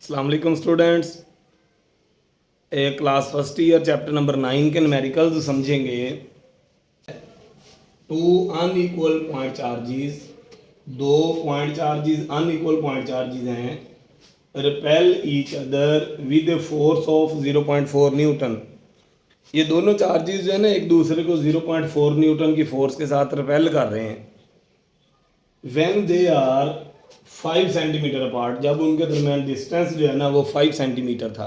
अस्सलाम वालेकुम students. Class first year chapter number 9 के न्यूमेरिकल्स समझेंगे। टू अनइक्वल पॉइंट चार्जेस, दो point charges unequal point charges हैं, repel each other with force of 0.4 newton. ये दोनों चार्जेस जो है ना एक दूसरे को 0.4 न्यूटन की फोर्स के साथ रिपेल कर रहे हैं। When they are 5 centimetre apart, जब उनके दरमियान डिस्टेंस जो है ना वो 5 सेंटीमीटर था।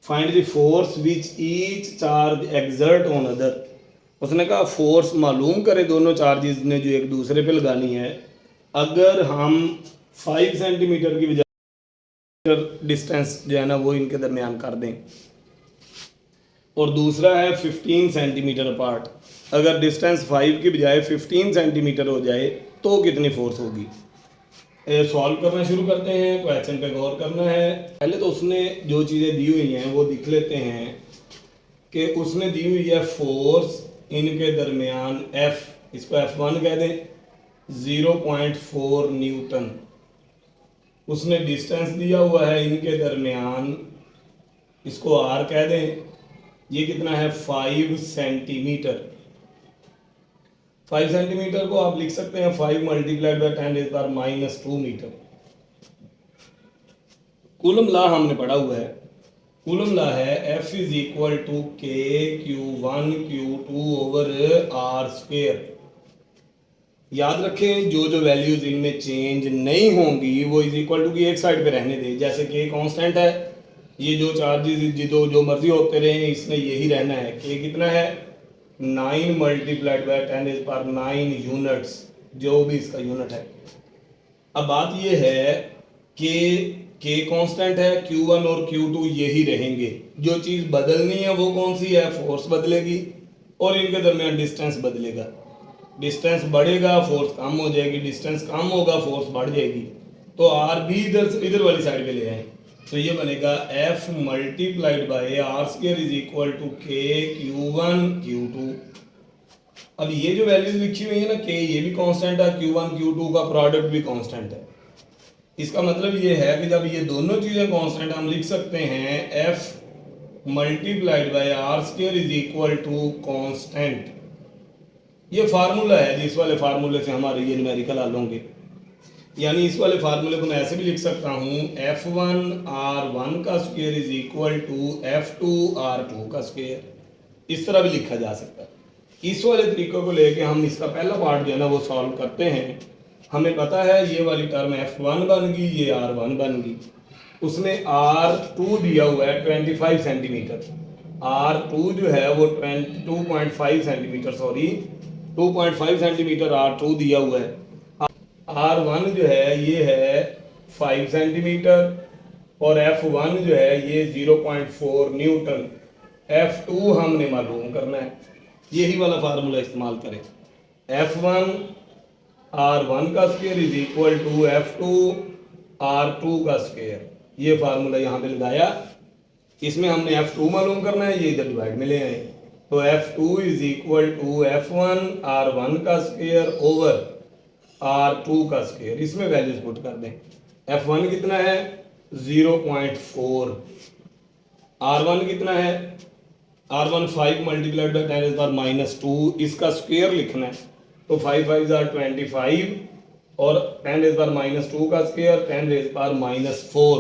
Find the force which each charge exert on other. उसने कहा फोर्स मालूम करे दोनों चार्जेस ने जो एक दूसरे पे लगानी है। अगर हम 5 सेंटीमीटर की बजाय डिस्टेंस जो है ना वो इनके दरमियान कर दें, और दूसरा है 15 सेंटीमीटर अपार्ट, अगर डिस्टेंस 5 की बजाय 15 सेंटीमीटर हो जाए तो कितनी फोर्स होगी। सॉल्व करना शुरू करते हैं। क्वेश्चन पे गौर करना है। पहले तो उसने जो चीज़ें दी हुई हैं वो लिख लेते हैं कि उसने दी हुई है फोर्स इनके दरमियान F, इसको F1 कह दें, 0.4 न्यूटन। उसने डिस्टेंस दिया हुआ है इनके दरमियान, इसको R कह दें, ये कितना है 5 सेंटीमीटर। 5 सेंटीमीटर को आप लिख सकते हैं 5 multiplied by 10⁻⁻² metre. Coulomb law हमने पढ़ा हुआ है। कूलम लॉ है F is equal to K Q1 Q2 over R square. याद रखें जो जो वैल्यूज इनमें चेंज नहीं होंगी वो इज इक्वल टू की एक साइड पे रहने दें। जैसे K कांस्टेंट है, ये जो चार्जेस जो मर्जी होते रहे इसमें यही रहना है। K कितना है 9 मल्टीप्लाइड बाई 10⁻⁹ यूनिट्स, जो भी इसका यूनिट है। अब बात ये है कि K कांस्टेंट है, Q1 और Q2 यही रहेंगे। जो चीज़ बदलनी है वो कौन सी है, फोर्स बदलेगी और इनके दरमियान डिस्टेंस बदलेगा। डिस्टेंस बढ़ेगा फोर्स कम हो जाएगी, डिस्टेंस कम होगा फोर्स बढ़ जाएगी। तो R भी इधर वाली साइड पे ले आए तो ये बनेगा F multiplied by R square is equal to K Q1 Q2। अब ये जो वैल्यूज लिखी हुई है ना K, ये भी कांस्टेंट है, Q1 Q2 का प्रोडक्ट भी कांस्टेंट है। इसका मतलब ये है कि जब ये दोनों चीजें कांस्टेंट, हम लिख सकते हैं F multiplied by R square is equal to constant. ये फार्मूला है जिस वाले फार्मूले से हमारे ये न्यूमेरिकल हल होंगे। यानी इस वाले फार्मूले को मैं ऐसे भी लिख सकता हूँ F1 R1 का square is equal to F2 R2 का स्क्वायर। इस तरह भी लिखा जा सकता है। इस वाले तरीकों को लेके हम इसका पहला पार्ट जो है ना वो सॉल्व करते हैं। हमें पता है ये वाली टर्म F1 बन गई, ये R1 बन गई। उसने R2 दिया हुआ है 25 सेंटीमीटर। R2 जो है वो 2.5 सेंटीमीटर, सॉरी 2.5 सेंटीमीटर R2 दिया हुआ है। R1 जो है ये है 5 सेंटीमीटर और F1 जो है ये 0.4 न्यूटन। F2 हमने मालूम करना है, यही वाला फार्मूला इस्तेमाल करें। F1 R1 का square is equal to F2 R2 का स्क्वायर। ये फार्मूला यहाँ पे लगाया। इसमें हमने F2 मालूम करना है, ये इधर डिवाइड में ले आए तो F2 is equal to F1 R1 का स्क्वायर ओवर R2 का स्क्वायर। इसमें वैल्यूज पुट कर दें। F1 कितना है 0.4, R1 कितना है, R1 5 मल्टीप्लाइड बाई 10⁻⁻², इसका स्क्वायर लिखना है तो 5 5 are 25 और 10⁻⁻² का स्क्वायर 10⁻⁻4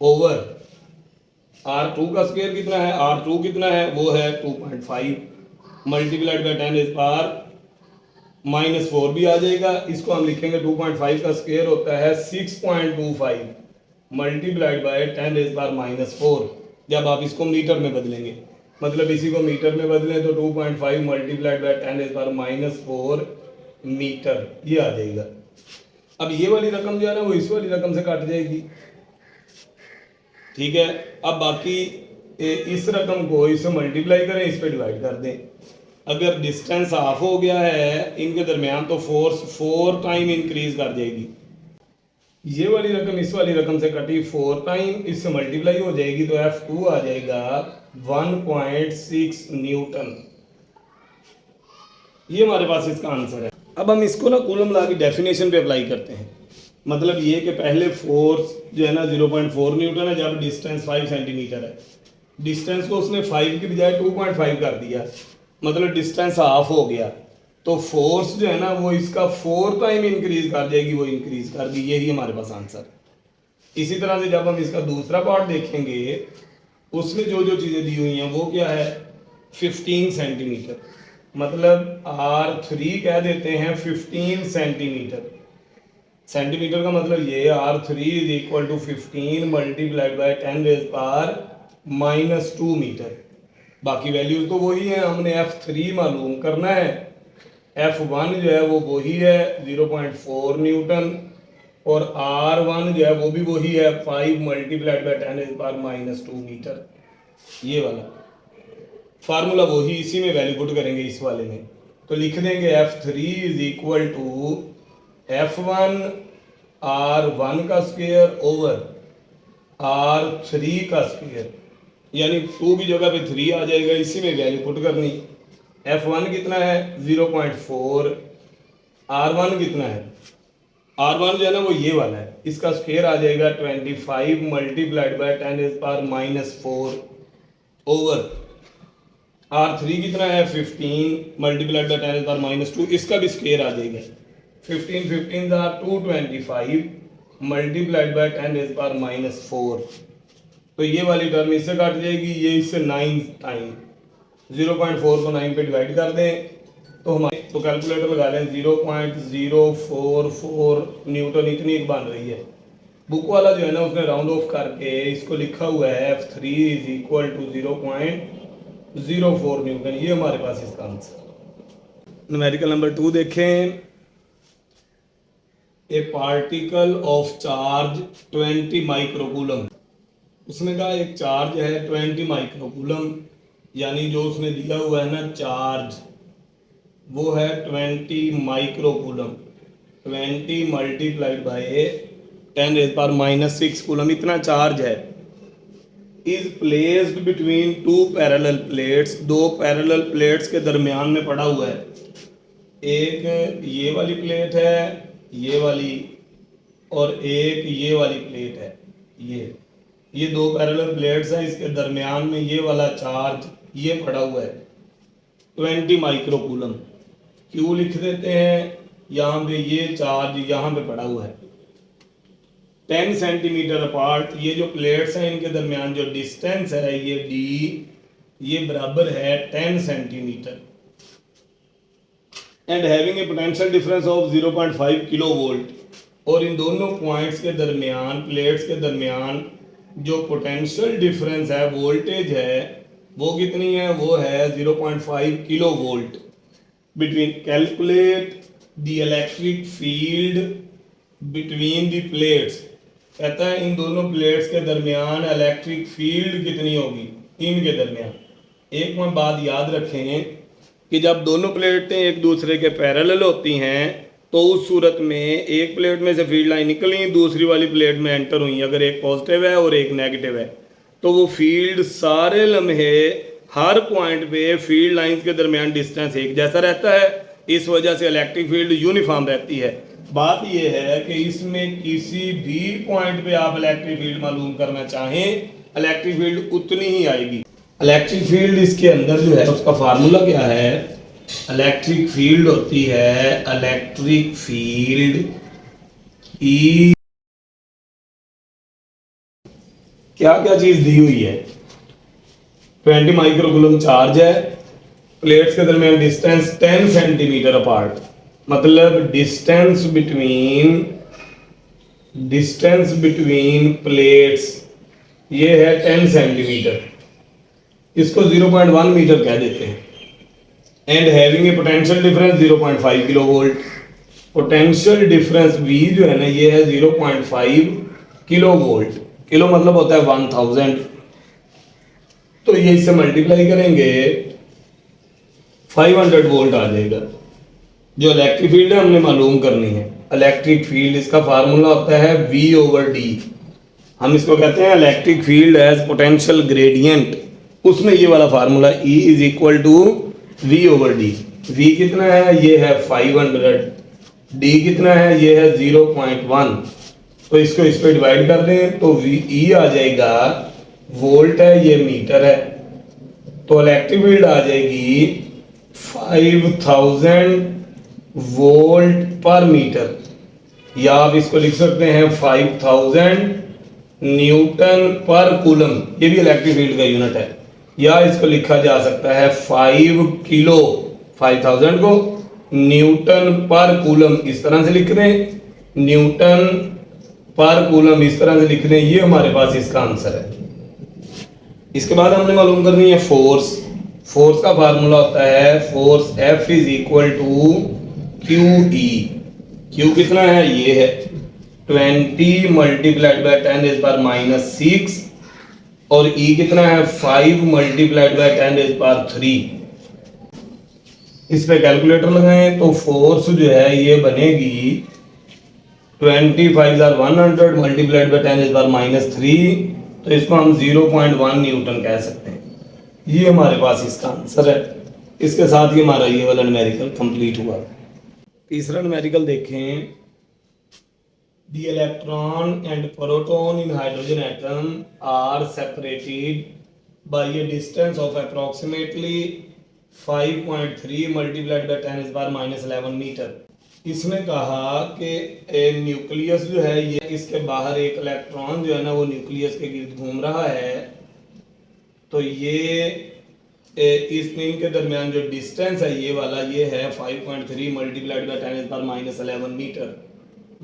ओवर R2 का स्क्वायर कितना है, R2 कितना है वो है 2.5 मल्टीप्लाइड बाई 10⁻⁻4 भी आ जाएगा। इसको हम लिखेंगे 2.5 का स्क्वायर होता है 6.25 मल्टीप्लाइड बाई 10⁻⁻4। जब आप इसको मीटर में बदलेंगे, मतलब इसी को मीटर में बदलें तो 2.5 मल्टीप्लाइड बाई 10⁻⁻4 मीटर ये आ जाएगा। अब ये वाली रकम जो है ना वो इस वाली रकम से कट जाएगी, ठीक है। अब बाकी इस रकम को इससे मल्टीप्लाई करें, इस पे डिवाइड कर दें। अगर डिस्टेंस हाफ हो गया है इनके दरमियान तो फोर्स 4 टाइम इंक्रीज कर जाएगी। ये वाली रकम इस वाली रकम से कटी 4 टाइम, इससे मल्टीप्लाई हो जाएगी तो F2 आ जाएगा 1.6 न्यूटन। ये हमारे पास इसका आंसर है। अब हम इसको ना कूलम लॉ की डेफिनेशन पे अप्लाई करते हैं। मतलब ये कि पहले फोर्स जो है ना 0.4 न्यूटन है जब डिस्टेंस 5 सेंटीमीटर है, डिस्टेंस को उसने 5 की बजाय 2.5 कर दिया, मतलब डिस्टेंस हाफ हो गया, तो फोर्स जो है ना वो इसका 4 टाइम इंक्रीज कर जाएगी, वो इंक्रीज कर दी। यही हमारे पास आंसर। इसी तरह से जब हम इसका दूसरा पार्ट देखेंगे उसमें जो जो चीज़ें दी हुई हैं वो क्या है 15 सेंटीमीटर, मतलब R3 कह देते हैं 15 सेंटीमीटर। सेंटीमीटर का मतलब ये R3 is equal to 15 multiplied by 10⁻⁻2 metre. बाकी वैल्यूज तो वही है, हमने F3 मालूम करना है, F1 जो है वो वही है 0.4 न्यूटन, और R1 जो है वो भी वही है 5 मल्टीप्लाइड बाई 10⁻⁻2 मीटर। ये वाला फार्मूला वही, इसी में वैल्यू पुट करेंगे इस वाले में, तो लिख देंगे F3 is equal to F1 R1 का स्क्वायर ओवर R3 का स्क्वायर, यानी 2 की जगह पे 3 आ जाएगा, इसी में वैल्यू पुट करनी। F1 कितना है 0.4, R1 कितना है, R1 जो है ना वो ये वाला है, इसका स्क्वायर आ जाएगा 25 मल्टीप्लाइड बाई 10⁻⁻4 ओवर R3 कितना है 15 मल्टीप्लाइड बाई 10⁻⁻2, इसका भी स्क्वायर आ जाएगा 15 15 are 225 मल्टीप्लाइड बाई 10⁻⁻4, तो ये वाली टर्म इससे काट जाएगी, ये इससे 9 टाइम 0.4 को 9 पे डिवाइड कर दें तो हमारे तो कैलकुलेटर लगा लें 0.044 न्यूटन इतनी एक बन रही है। बुक वाला जो है ना उसने राउंड ऑफ करके इसको लिखा हुआ है F3 is equal to 0.04 Newton, ये हमारे पास इसका आंसर। न्यूमेरिकल नंबर 2 देखें, ए पार्टिकल ऑफ चार्ज 20 माइक्रोकूलम। उसने कहा एक चार्ज है 20 माइक्रोकूलम, यानी जो उसने दिया हुआ है ना चार्ज वो है 20 माइक्रोकूलम, 20 मल्टीप्लाइड बाय 10⁻⁻6 कूलम, इतना चार्ज है। Is placed between 2 parallel plates, 2 parallel plates के दरमियान में पड़ा हुआ है। एक ये वाली प्लेट है, ये वाली, और एक ये वाली प्लेट है, ये 2 पैरेलल प्लेट्स हैं, इसके दरमियान में ये वाला चार्ज ये पड़ा हुआ है 20 माइक्रोकूलम। क्यू लिख देते हैं, यहाँ पे ये चार्ज यहाँ पे पड़ा हुआ है 10 सेंटीमीटर अपार्ट। ये जो प्लेट्स हैं इनके दरमियान जो डिस्टेंस है ये d, ये बराबर है 10 centimetre, and having a potential difference of 0.5 kilo volt. और इन दोनों पॉइंट्स के दरमियान, प्लेट्स के दरमियान जो पोटेंशियल डिफरेंस है, वोल्टेज है, वो कितनी है, वो है 0.5 kilo volt. Between calculate the electric field between the plates, कहता है इन दोनों प्लेट्स के दरमियान इलेक्ट्रिक फील्ड कितनी होगी इनके दरमियान। एक में बात याद रखें कि जब दोनों प्लेटें एक दूसरे के पैरेलल होती हैं तो उस सूरत में एक प्लेट में से फील्ड लाइन निकली, दूसरी वाली प्लेट में एंटर हुई, अगर एक पॉजिटिव है और एक नेगेटिव है तो वो फील्ड सारे लम्हे हर पॉइंट पे फील्ड लाइंस के दरमियान डिस्टेंस एक जैसा रहता है, इस वजह से इलेक्ट्रिक फील्ड यूनिफॉर्म रहती है। बात यह है कि इसमें किसी भी पॉइंट पे आप इलेक्ट्रिक फील्ड मालूम करना चाहें, इलेक्ट्रिक फील्ड उतनी ही आएगी। इलेक्ट्रिक फील्ड इसके अंदर जो है उसका फार्मूला क्या है, इलेक्ट्रिक फील्ड होती है इलेक्ट्रिक फील्ड ई, क्या क्या चीज दी हुई है, 20 माइक्रोकूलम चार्ज है, प्लेट्स के दरमियान डिस्टेंस 10 सेंटीमीटर अपार्ट, मतलब डिस्टेंस बिटवीन प्लेट्स ये है 10 सेंटीमीटर, इसको 0.1 मीटर कह देते हैं, and having a potential difference 0.5 kilo volt. Potential difference V जो है ना ये है 0.5 किलो वोल्ट, किलो मतलब होता है 1000, तो ये इससे मल्टीप्लाई करेंगे 500 वोल्ट आ जाएगा। जो इलेक्ट्रिक फील्ड है हमने मालूम करनी है, इलेक्ट्रिक फील्ड इसका फार्मूला होता है V/D, हम इसको कहते हैं electric field as potential gradient, उसमें ये वाला formula E is equal to V/D। V कितना है, ये है 500, डी कितना है, ये है 0.1, तो इसको इस पे डिवाइड कर दें तो ई आ जाएगा, वोल्ट है, ये मीटर है, तो इलेक्ट्रिक फील्ड आ जाएगी 5000 वोल्ट पर मीटर, या आप इसको लिख सकते हैं 5000 न्यूटन पर कूलम, ये भी इलेक्ट्रिक फील्ड का यूनिट है, या इसको लिखा जा सकता है 5 किलो, 5000 को न्यूटन पर कूलम इस तरह से लिख दें, न्यूटन पर कूलम इस तरह से लिख दें, ये हमारे पास इसका आंसर है। इसके बाद हमने मालूम करनी है फोर्स। फोर्स का फार्मूला होता है force F is equal to Q E. Q कितना है, ये है 20 मल्टीप्लाइड बाय 10 इज पावर -6, और ई कितना है 5 मल्टीप्लाइड बाय 10 इज पावर 3। इस पे कैलकुलेटर लगाएं तो फोर्स जो है ये बनेगी 25,100 मल्टीप्लाइड बाय 10 इज पावर -3, तो इसको हम 0.1 न्यूटन कह सकते हैं। ये हमारे पास इसका आंसर है। इसके साथ ही हमारा ये वाला न्यूमेरिकल कंप्लीट हुआ। तीसरा न्यूमेरिकल देखें, the electron and proton in hydrogen atom are separated by a distance of approximately 5.3 multiplied by 10 is power -11 metre. इसने कहा कि न्यूक्लियस जो है ये, इसके बाहर एक इलेक्ट्रॉन जो है ना वो न्यूक्लियस के गिर्द घूम रहा है, तो ये इनके के दरमियान जो डिस्टेंस है ये वाला, ये है 5.3 multiplied by 10 is power -11 metre.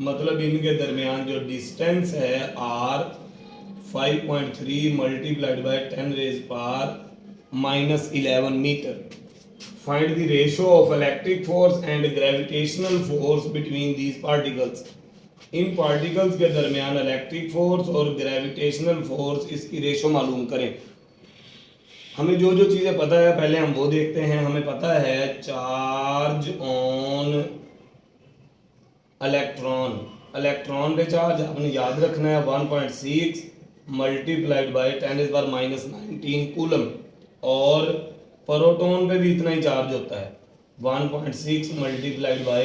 मतलब इनके दरमियान जो डिस्टेंस है r 5.3 multiplied by 10 raise power -11 metre. Find the ratio of electric force and gravitational force between these particles. In particles के दरमियान इलेक्ट्रिक फोर्स और ग्रेविटेशनल फोर्स, इसकी रेशो मालूम करें। हमें जो जो चीज़ें पता है पहले हम वो देखते हैं। हमें पता है चार्ज ऑन इलेक्ट्रॉन, इलेक्ट्रॉन पे चार्ज आपने याद रखना है 1.6 multiplied by 10 is power -19 coulomb, और प्रोटॉन पे भी इतना ही चार्ज होता है 1.6 multiplied by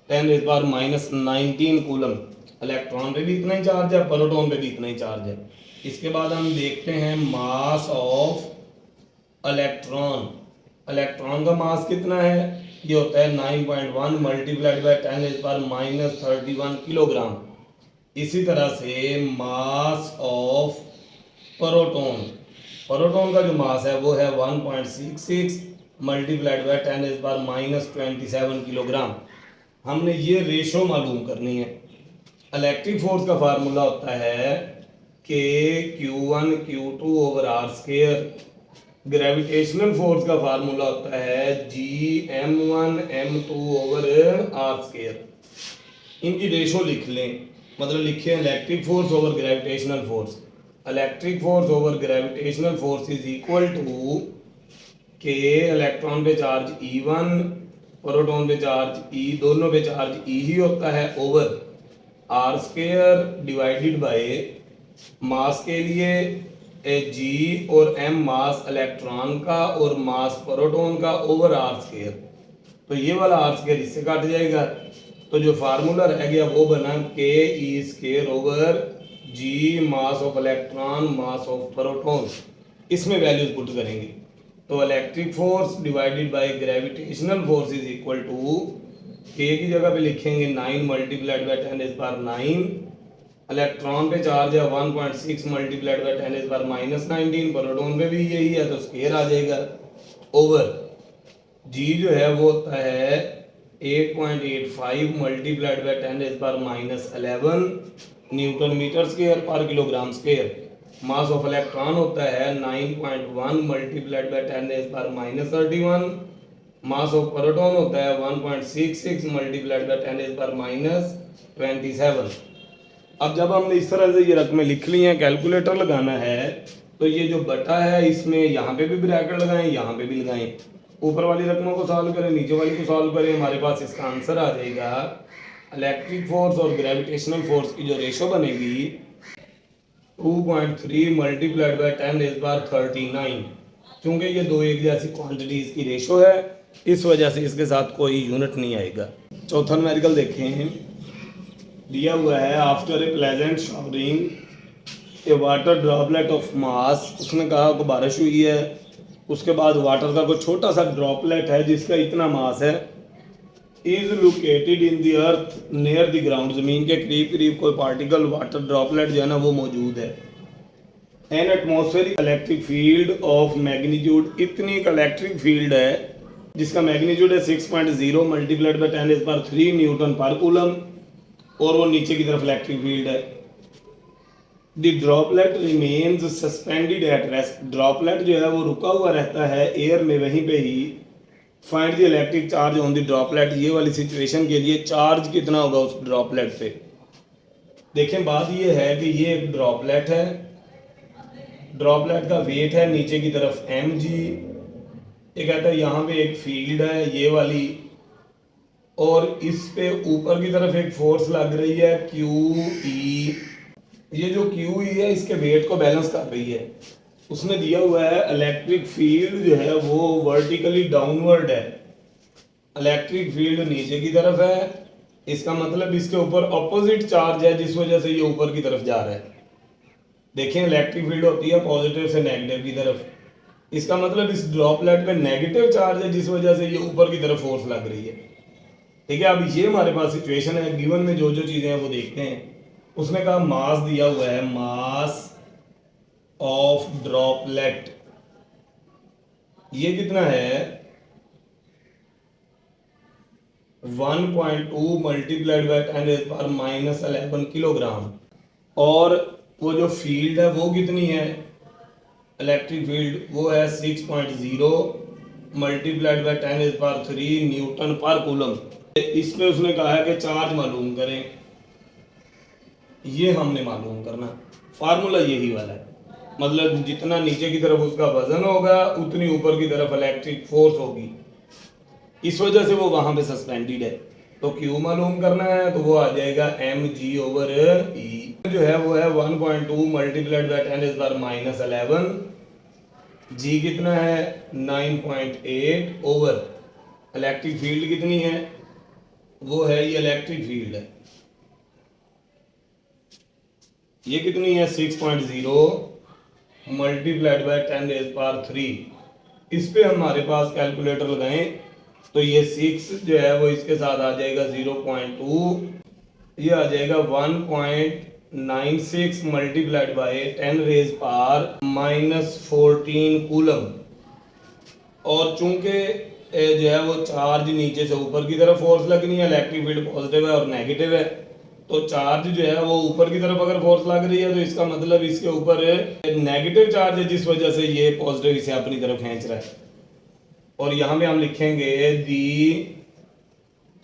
10 is power -19 coulomb. Electron पे भी इतना ही चार्ज है, प्रोटॉन पे भी इतना ही चार्ज है। इसके बाद हम देखते हैं मास ऑफ इलेक्ट्रॉन। इलेक्ट्रॉन का मास कितना है, ये होता है 9.1 multiplied by 10 is power -31 kilogram. इसी तरह से मास ऑफ प्रोटॉन, प्रोटॉन का जो मास है वो है 1.66 multiplied by 10 is power -27 kilogram. हमने ये रेशो मालूम करनी है। इलेक्ट्रिक फोर्स का फार्मूला होता है K Q1 Q2 over R square. Gravitational force का फार्मूला होता है G M1 M2 over R square. इनकी रेशो लिख लें, मतलब लिखे electric force over gravitational force. Electric force over gravitational force is equal to के इलेक्ट्रॉन पे चार्ज E1, प्रोटॉन पे चार्ज E, दोनों पे चार्ज E ही होता है, over R square divided by mass के लिए G और M मास इलेक्ट्रॉन का और मास प्रोटॉन का ओवर R स्क्वायर। तो ये वाला R स्क्वायर इससे काट जाएगा, तो जो फार्मूला रह गया वो बना के e square over G mass of electron mass of proton. इसमें वैल्यूज पुट करेंगे तो electric force divided by gravitational force is equal to K की जगह पे लिखेंगे 9 multiplied by 10 is power 9। Electron पे चार्ज है 1.6 multiplied by 10 is power -19, proton पे भी यही है तो स्क्वायर आ जाएगा, ओवर जी जो है वो होता है 8.85 multiplied by 10 is power -11 newton metre square पर kilogram square. Mass of electron होता है 9.1 multiplied by 10 is power -31। Mass of proton होता है 1.66 मल्टीप्लाइड बाय 10 इज पावर -27। अब जब हमने इस तरह से ये रकमें लिख ली हैं, कैलकुलेटर लगाना है तो ये जो बटा है इसमें यहाँ पे भी ब्रैकेट लगाएं, यहाँ पे भी लगाएं। ऊपर वाली रकमों को सॉल्व करें, नीचे वाली को सॉल्व करें, हमारे पास इसका आंसर आ जाएगा। इलेक्ट्रिक फोर्स और ग्रेविटेशनल फोर्स की जो रेशो बनेगी 2.3 मल्टीप्लाइड बाय 10 इज पावर 39। चूँकि ये दो एक जैसी क्वांटिटीज़ की रेशो है, इस वजह से इसके साथ कोई यूनिट नहीं आएगा। चौथा न्यूमेरिकल देखें, दिया हुआ है after a pleasant showering A water droplet of mass. उसने कहा कि बारिश हुई है, उसके बाद वाटर का कोई छोटा सा ड्रॉपलेट है जिसका इतना मास है, is located in the earth near the ground, जमीन के करीब करीब कोई पार्टिकल वाटर ड्रॉपलेट जो है ना वो मौजूद है। An atmospheric electric field of magnitude, इतनी एक इलेक्ट्रिक फील्ड है जिसका मैग्नीट्यूड है 6.0 multiplied by 10⁻³ newton per coulomb, और वो नीचे की तरफ इलेक्ट्रिक फील्ड है। The droplet remains suspended at rest, droplet जो है वो रुका हुआ रहता है एयर में वहीं पे ही। Find the electric charge on the droplet, ये वाली सिचुएशन के लिए चार्ज कितना होगा उस ड्रॉपलेट पे। देखें बात ये है कि ये एक ड्रॉपलेट है, ड्रॉपलेट का वेट है नीचे की तरफ mg, ये कहता है यहाँ पे एक फील्ड है ये वाली, और इस पे ऊपर की तरफ एक फोर्स लग रही है QE। ये जो QE है इसके वेट को बैलेंस कर रही है। उसने दिया हुआ है इलेक्ट्रिक फील्ड जो है वो वर्टिकली डाउनवर्ड है, इलेक्ट्रिक फील्ड नीचे की तरफ है, इसका मतलब इसके ऊपर ऑपोजिट चार्ज है जिस वजह से ये ऊपर की तरफ जा रहा है। देखें इलेक्ट्रिक फील्ड होती है पॉजिटिव से नेगेटिव की तरफ, इसका मतलब इस ड्रॉपलेट पे नेगेटिव चार्ज है जिस वजह से ये ऊपर की तरफ फोर्स लग रही है। ठीक है, अब ये हमारे पास सिचुएशन है, गिवन में जो जो चीजें हैं वो देखते हैं। उसने कहा मास दिया हुआ है, मास ऑफ ड्रॉपलेट ये कितना है 1.2 मल्टीप्लाइड बाय 10⁻⁻11 किलोग्राम, और वो जो फील्ड है वो कितनी है इलेक्ट्रिक फील्ड, वो है 6.0 multiplied by 10⁻³ newton per coulomb. इसमें उसने कहा है कि चार्ज मालूम करें, ये हमने मालूम करना, फार्मूला यही वाला है, मतलब जितना नीचे की तरफ उसका वजन होगा उतनी ऊपर की तरफ इलेक्ट्रिक फोर्स होगी, इस वजह से वो वहां पे सस्पेंडेड है। तो Q मालूम करना है तो वो आ जाएगा mg/E, जो है वो है 1.2 मल्टीप्लाइड बाय 10⁻11, G कितना है 9.8 ओवर इलेक्ट्रिक फील्ड कितनी है, वो है ये इलेक्ट्रिक फील्ड है, ये कितनी है 6.0 मल्टीप्लाइड बाय 10⁻3। इस पे हमारे पास कैलकुलेटर लगाएं तो ये 6 जो है वो इसके साथ आ जाएगा 0.2, ये आ जाएगा 1.96 मल्टीप्लाइड बाय 10⁻⁻14 कूलम। और चूंकि जो है वो चार्ज नीचे से ऊपर की तरफ फोर्स लगनी है, इलेक्ट्रिक फील्ड पॉजिटिव है और नेगेटिव है, तो चार्ज जो है वो ऊपर की तरफ अगर फोर्स लग रही है तो इसका मतलब इसके ऊपर नेगेटिव चार्ज है जिस वजह से ये पॉजिटिव इसे अपनी तरफ खींच रहा है। और यहाँ पे हम लिखेंगे the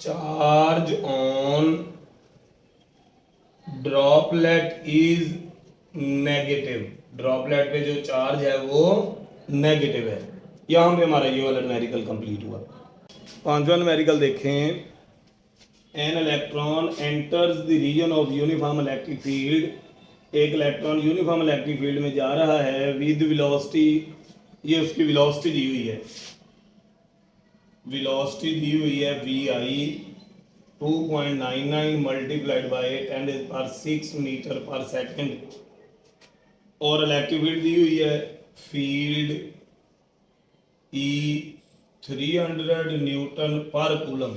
charge on droplet is negative, droplet पे जो चार्ज है वो नेगेटिव है। यहाँ पे हमारा ये वाला न्यूमेरिकल कंप्लीट हुआ। पांचवा न्यूमेरिकल देखें, an electron enters the region of uniform electric field, एक इलेक्ट्रॉन यूनिफॉर्म इलेक्ट्रिक फील्ड में जा रहा है विद वेलोसिटी, ये उसकी वेलोसिटी दी हुई है, वेलोसिटी दी हुई है vi 2.99 मल्टीप्लाइड बाय 10⁻6 मीटर पर सेकंड, और इलेक्ट्रिक फील्ड दी हुई है field E 300 Newton per coulomb.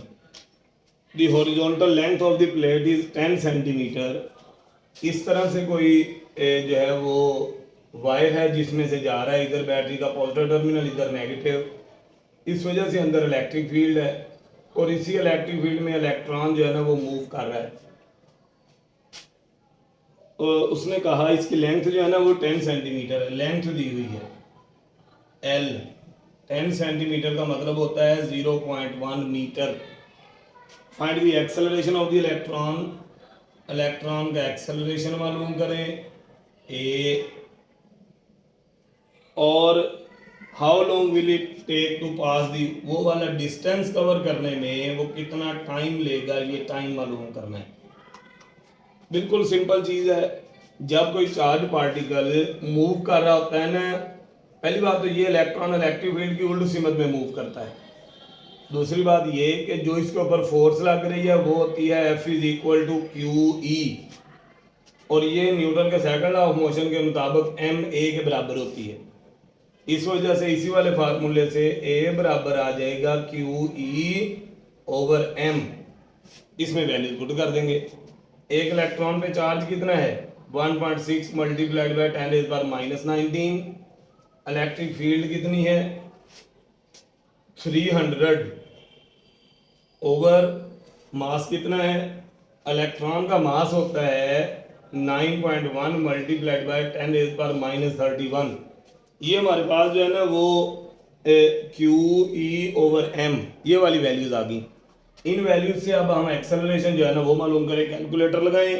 The horizontal length of the plate is 10 centimetre. इस तरह से कोई जो है वो वायर है जिसमें से जा रहा है, इधर बैटरी का पॉजिटिव टर्मिनल इधर नेगेटिव, इस वजह से अंदर इलेक्ट्रिक फील्ड है, और इसी इलेक्ट्रिक फील्ड में इलेक्ट्रॉन जो है ना वो मूव कर रहा है। तो उसने कहा इसकी लेंथ जो है ना वो 10 सेंटीमीटर है, लेंथ दी हुई है L, 10 सेंटीमीटर का मतलब होता है 0.1 metre. Find the acceleration of the electron, electron का एक्सेलरेशन मालूम करें A, और how long will it take to pass the, वो वाला डिस्टेंस कवर करने में वो कितना टाइम लेगा, ये टाइम मालूम करना है। बिल्कुल सिंपल चीज़ है, जब कोई चार्ज पार्टिकल मूव कर रहा होता है ना, पहली बात तो ये इलेक्ट्रॉन इलेक्ट्रिक फील्ड की उल्ट सिमत में मूव करता है, दूसरी बात ये कि जो इसके ऊपर फोर्स लग रही है वो होती है F is equal to Q E, और ये न्यूटन के सेकंड लॉ ऑफ मोशन के मुताबिक एम ए के बराबर होती है। इस वजह से इसी वाले फार्मूले से ए बराबर आ जाएगा क्यू ई ओवर एम। इसमें वैल्यू पुट कर देंगे। एक इलेक्ट्रॉन पे चार्ज कितना है 1.6 मल्टीप्लाइड बाय 10⁻⁻19। इलेक्ट्रिक फील्ड कितनी है 300 ओवर मास कितना है, इलेक्ट्रॉन का मास होता है 9.1 मल्टीप्लाइड बाय 10⁻31। ये हमारे पास जो है ना वो क्यू ई ओवर एम ये वाली वैल्यूज आ गई। इन वैल्यूज से अब हम एक्सेलरेशन जो है ना वो मालूम करें। कैलकुलेटर लगाएं।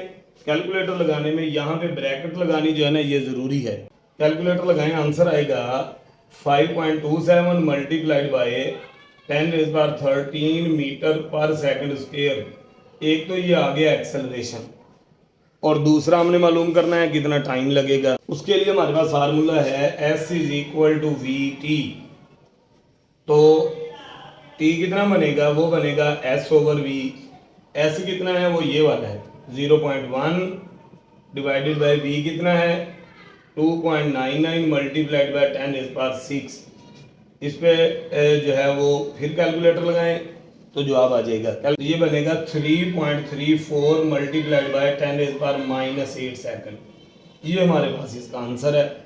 कैलकुलेटर लगाने में यहाँ पे ब्रैकेट लगानी जो है ना ये ज़रूरी है। कैलकुलेटर लगाएं, आंसर आएगा 5.27 मल्टीप्लाइड बाय 10⁻13 मीटर पर सेकंड स्क्वायर। एक तो ये आ गया एक्सेलरेशन, और दूसरा हमने मालूम करना है कितना टाइम लगेगा। उसके लिए हमारे पास फार्मूला है S is equal to V T. तो T कितना बनेगा, वो बनेगा S ओवर V। S कितना है वो ये वाला है 0.1 डिवाइडेड बाय V कितना है 2.99 मल्टीप्लाइड बाय 10⁻6। इस पे जो है वो फिर कैलकुलेटर लगाएं तो जवाब आ जाएगा। ये बनेगा 3.34 मल्टीप्लाइड बाय 10⁻⁻8 सेकंड। ये हमारे पास इसका आंसर है।